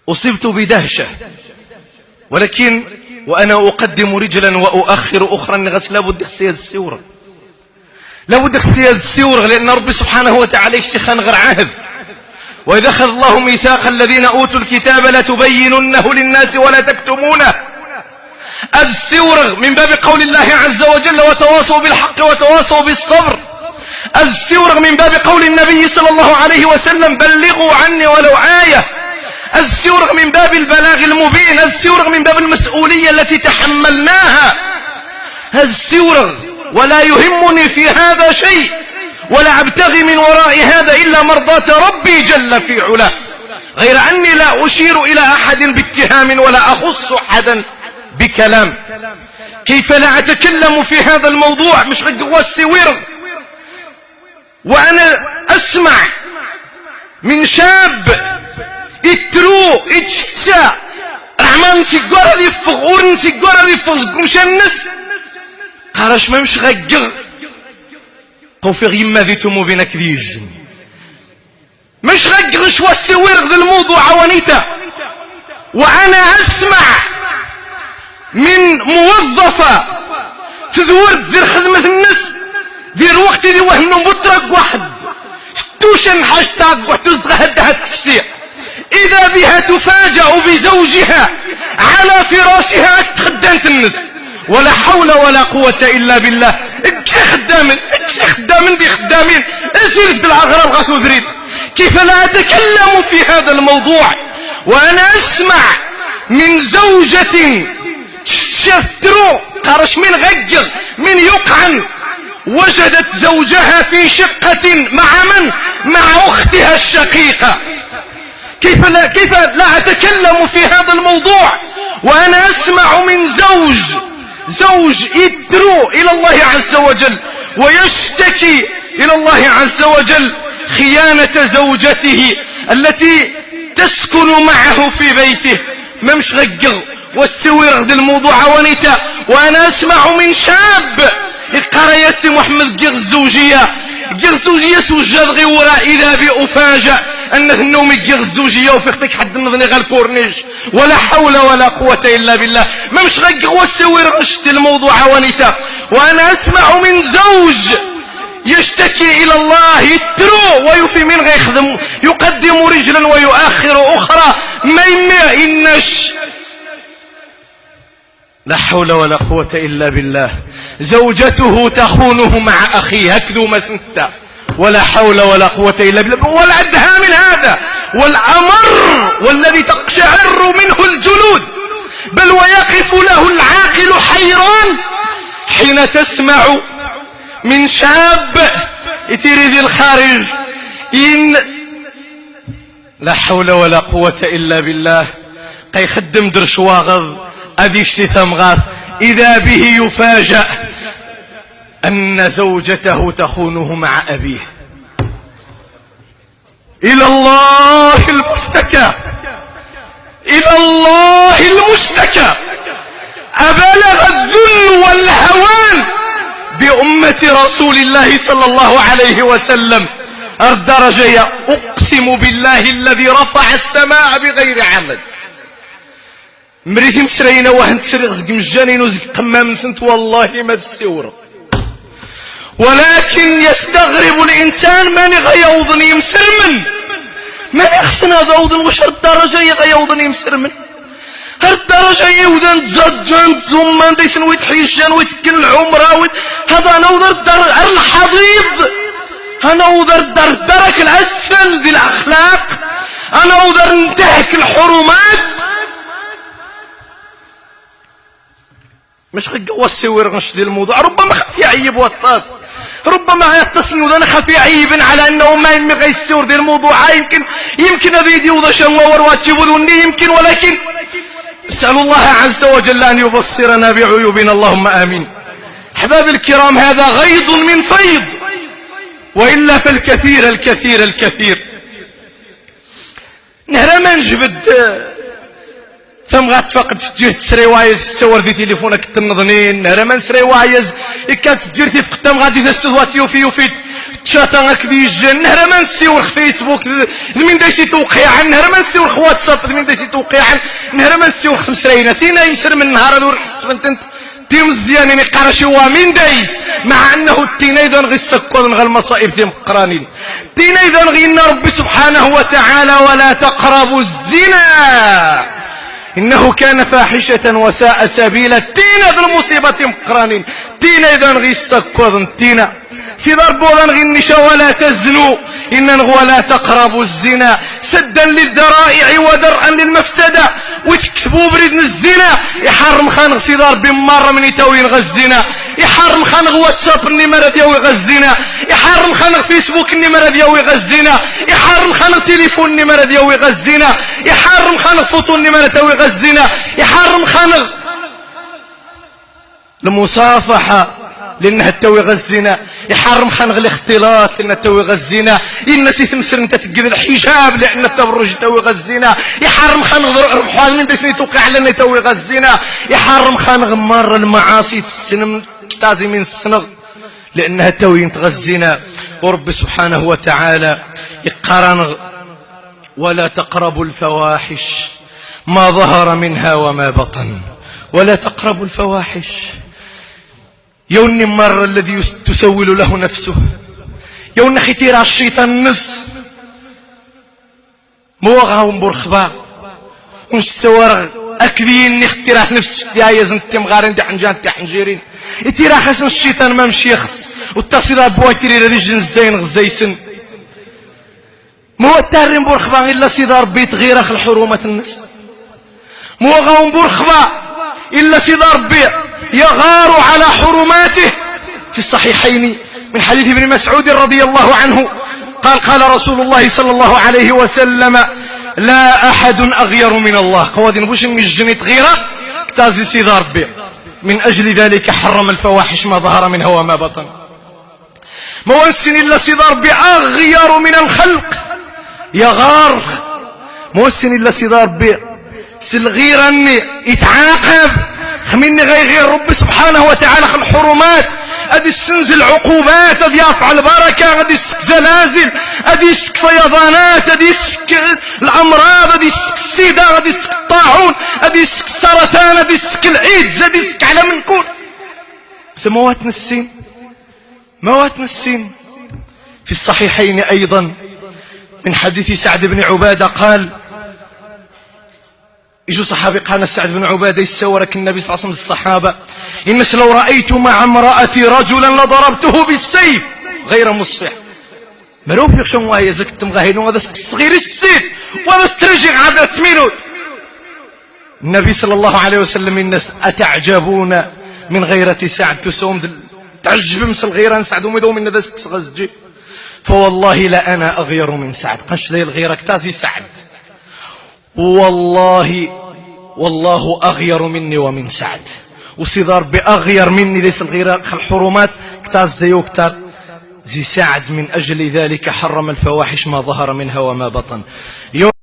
أصبت بدهشة، ولكن وأنا أقدم رجلا وأؤخر أخرى غس لابد خصي هذا السورة، لابد خصي هذا السورة، لأن ربي سبحانه وتعالى يكسخان غير عهد. وإذا أخذ الله ميثاق الذين أوتوا الكتاب لتبيننه للناس ولا تكتمونه. السورة من باب قول الله عز وجل وتواصوا بالحق وتواصوا بالصبر. السورة من باب قول النبي صلى الله عليه وسلم بلغوا عني ولو آية. السورة من باب البلاغ المبين. السورة من باب المسؤولية التي تحملناها. السورة ولا يهمني في هذا شيء، ولا أبتغي من وراء هذا إلا مرضاة ربي جل في علاه، غير أني لا أشير إلى أحد باتهام ولا أخص أحدا بكلام. كيف لا أتكلم في هذا الموضوع مش غير السوير وأنا أسمع من شاب يترو يتشتى رحمن سيقورة دي فغور سيقورة دي فغور الناس قارش ما مش غير قوفي يما ذيتمو بينك ذيز مش غير شوى السوير ذي الموضوع عوانيتا. وأنا أسمع من موظفة تدور تزير خدمة الناس ذي الوقت اللي وهمنا مطرق واحد توشن حاشتاق وحتزدغ هدها التكسير، إذا بها تفاجأ بزوجها على فراشها خدامة الناس. ولا حول ولا قوة إلا بالله. خدامين دي خدامين أسير بالعغرب غاتوذرين. كيف لا أتكلم في هذا الموضوع وأنا أسمع من زوجة شسترو قارش من غجر من يقعن وجدت زوجها في شقة مع من؟ مع أختها الشقيقة. كيف لا أتكلم في هذا الموضوع وأنا أسمع من زوج يدرو إلى الله عز وجل ويشتكي إلى الله عز وجل خيانة زوجته التي تسكن معه في بيته. ممش غقر والسوير ذي الموضوع عوانيتا. وأنا أسمع من شاب يقرأ ياسي محمد قير الزوجية سوجاد غي وراء إذا بأفاجأ أنه النوم يقير الزوجية وفيختك حد النظني غير الكورنيش. ولا حول ولا قوة إلا بالله. ما مش غير والسوير غشت الموضوع عوانيتا. وأنا أسمع من زوج يشتكي إلى الله يترو ويفي من غير يقدم رجلا ويؤخر أخرى ما ينش. لا حول ولا قوة إلا بالله. زوجته تخونه مع أخيه هكذو ما سنتا. ولا حول ولا قوة إلا بالله. ولا أدهى من هذا والأمر والذي تقشعر منه الجلود بل ويقف له العاقل حيران حين تسمع من شاب يتيري ذي الخارج لا حول ولا قوة إلا بالله قيخدم درشواغض أذيك ستمغاث إذا به يفاجأ أن زوجته تخونه مع أبيه. إلى الله المشتكى، إلى الله المشتكى. أبلغ الذل والهوان بأمة رسول الله صلى الله عليه وسلم الدرجة. أقسم بالله الذي رفع السماء بغير عمد. مريتي مسرينا واحد تسرق زق مجانين وزق قمام سنت والله ما تسورة. ولكن يستغرب الإنسان من غيوضني مسرمن من يخصن هذا أوضن وش الدرجة غيوضني مسرمن الدرجة يوذن تزجن تزمان ديسن ويتحيشن ويتكن العمرة هذا أنا وذر الحضيض أنا وذر الدرك الأسفل ذي الأخلاق أنا وذر انتهك الحرمات. مش قوى السوير غش ذي الموضوع. ربما خفي عيب والطاس ربما يتصل وذن خفي عيب على أنه ما يمغي السور ذي الموضوع. يمكن ذي ديوضة شنوار واتشبذني يمكن. ولكن اسأل الله عز وجل أن يبصرنا بعيوبنا اللهم آمين. أحباب الكرام هذا غيض من فيض وإلا فالكثير الكثير الكثير. نهر ما نجبد ثم غاتفقد تجيه تسري وايز تصور ذي تليفونك تنظنين. نهر ما نسري وايز إكاد تجير تفقد تم غادي تسوات يوفي تشاتا كذي الجن نهر ما نسيو الفيسبوك من دايسي توقيع عن نهر ما نسيو الواتساب من دايسي توقيع عن نهر ما نسيو خمسرينه فينا يمسر من النهار هذو نحسب انت تي مزيان يعني قرشي من دايس مع انه التين ايضا غي السكوذ غي المصائب تي مقرانين تين ايضا غي ان ربي سبحانه وتعالى ولا تقربوا الزنا انه كان فاحشة وساء سبيلا تين هذا المصيبة تي مقرانين تين ايضا غي السكوذ تينا سيدار بوضان غي النشا ولا تزنوا إن ولا تقربوا الزنا سدا للذرائع ودرءا للمفسدة وتكتبوا بريدن الزنا يحرم خانغ سيدار بمارة من يتاوين غا الزنا يحرم خانغ واتساب النمرة دياوي غا الزنا يحرم خانغ فيسبوك النمرة دياوي غا الزنا يحرم خانغ تليفون النمرة دياوي غا الزنا يحرم خانغ فوتو النمرة دياوي غا الزنا يحرم خانغ المصافحة لأنها تتوي غزنا يحرم خانغ الاختلاط لأنها تتوي غزنا الناس يتمسر انت تقذ الحجاب لأن التبرج تتوي غزنا يحرم خانغ ربحان من دسني توقع لأنه تتوي غزنا يحرم خانغ مر المعاصي تسنم تازي من السنغ لأنها تتوي غزنا ورب سبحانه وتعالى يقرن ولا تقربوا الفواحش ما ظهر منها وما بطن ولا تقربوا الفواحش يوني مر الذي تسول له نفسه يوني خيتيرا الشيطان نص موغاهم برخبا ونش سوار اكذين نختيرا نفس يا يزنت مغارين دي حنجان دي حنجيرين يتيرا خسن الشيطان ما مشي يخص والتصيدات بويتيري رادي جن الزين غزيسن مو التارين برخبا الا سيدي ربي تغير اخ الحرومة الناس موغاهم برخبا الا سيدي ربي يغار على حرماته في الصحيحين من حديث ابن مسعود رضي الله عنه قال رسول الله صلى الله عليه وسلم لا أحد أغير من الله قوادين بوش من الجنة غيره اكتازي سيد ربي من أجل ذلك حرم الفواحش ما ظهر منها وما بطن موسن إلا سيد ربي أغير من الخلق يغار موسن إلا سيد ربي سالغير أني يتعاقب خميني غير ربي سبحانه وتعالى الحرمات ادي السنزل عقوبات ادي يفعل بركة ادي يسك زلازل ادي يسك فيضانات ادي يسك الامراض ادي يسك السيدة ادي يسك الطاعون ادي يسك السرطان ادي يسك الايدز ادي يسك على من كون مثل مواتنا السين في الصحيحين ايضا من حديث سعد بن عبادة قال يجو صحابي قال سعد بن عبادة يسورك النبي صلى الله عليه وسلم الصحابة إنس لو رأيت مع امرأتي رجلا لضربته بالسيف غير مصفح مروف يخشون وهي زكتم غاهين وهذا صغير السيف وهذا استرجع عدد منوت النبي صلى الله عليه وسلم الناس أتعجبون من غيرة سعد تسوم تعجب مثل غيران سعد ومدو من ذا سغزجي فوالله لا أنا أغير من سعد قش زي الغيرة كتازي سعد والله أغير مني ومن سعد وصدار بأغير مني ليس الغيرة الحرمات كتاز زيو كتاز زي سعد من أجل ذلك حرم الفواحش ما ظهر منها وما بطن